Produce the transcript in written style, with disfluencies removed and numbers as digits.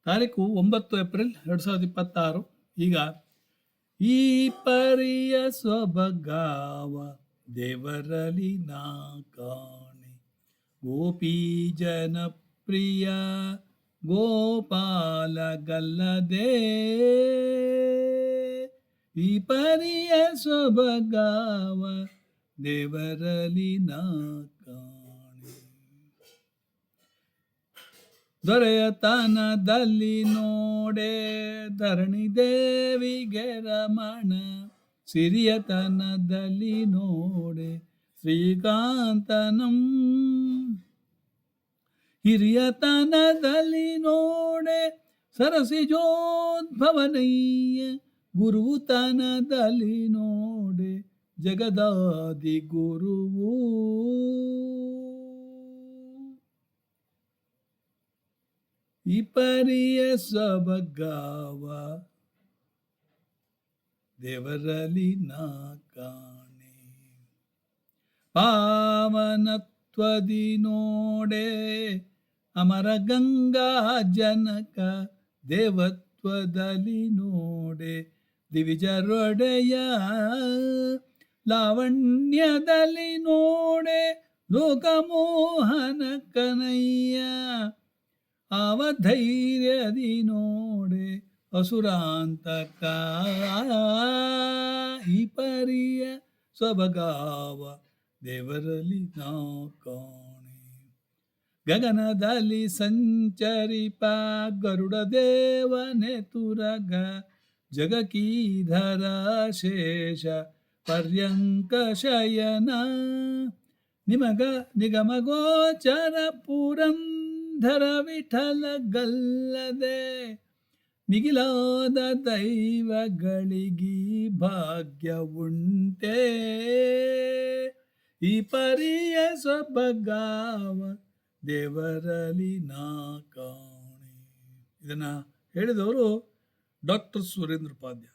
ತಾರೀಕು 9 ಏಪ್ರಿಲ್ 2026. ಈಗ ಈ ಪರಿಯ ಸೊಬಗಾವ ದೇವರಲಿ ನಾ ಕಾಣೆ, ಗೋಪಿ ಜನಪ್ರಿಯ ಗೋಪಾಲ ಗಲ್ಲದೆ. ಈ ಪರಿಯ ಸೊಬಗಾವ ದೇವರಲಿ ನಾ ಕಾಣೆ. ದೊರೆಯತನದಲ್ಲಿ ನೋಡೆ ಧರಣಿ ದೇವಿಗೆ ರಮಣ, ಸಿರಿಯತನದಲ್ಲಿ ನೋಡೆ ಶ್ರೀಕಾಂತನಂ. ಹಿರಿಯತನದಲ್ಲಿ ನೋಡೆ ಸರಸಿಜೋದ್ಭವನಯ್ಯ, ಗುರುತನದಲ್ಲಿ ನೋಡೆ ಜಗದಾದಿ ಗುರುವು. ಈ ಪರಿಯ ಸೊಬಗಾವ ದೇವರಲಿ ನಾ ಕಾಣೆ, ಪಾವನತ್ವದಿ ನೋಡೆ ಅಮರ ಗಂಗಾ ಜನಕ, ದೇವತ್ವದಲ್ಲಿ ನೋಡೆ ದಿವಿಜರೊಡೆಯ, ಲಾವಣ್ಯದಲ್ಲಿ ನೋಡೆ ಲೋಕಮೋಹನ ಕನಯ್ಯ, ಅವಧೈರ್ಯದಿ ನೋಡೆ ಅಸುರಾಂತಕ. ಈ ಪರಿಯ ಸೊಬಗಾವ ದೇವರಲಿ ನಾ ಕಾಣೆ, ಗಗನದಲ್ಲಿ ಸಂಚರಿಪ ಗರುಡ ದೇವನೆ ತುರಗ, ಜಗಕೀಧರ ಶೇಷ ಪರ್ಯಂಕ ಶಯನ, ನಿಮಗ ನಿಗಮ ಗೋಚರ ಪುರಂಧರ ವಿಠಲ ಗಲ್ಲದೆ, ಮಿಗಿಲಾದ ದೈವಗಳಿಗೀ ಭಾಗ್ಯ ಉಂಟೆ. ಈ ಪರಿಯ ಸೊಬಗಾವ ದೇವರಲಿ ನಾ ಕಾಣೆ. ಇದನ್ನು ಹೇಳಿದವರು ಡಾಕ್ಟರ್ ಸುರೇಂದ್ರ ಉಪಾಧ್ಯಾಯ.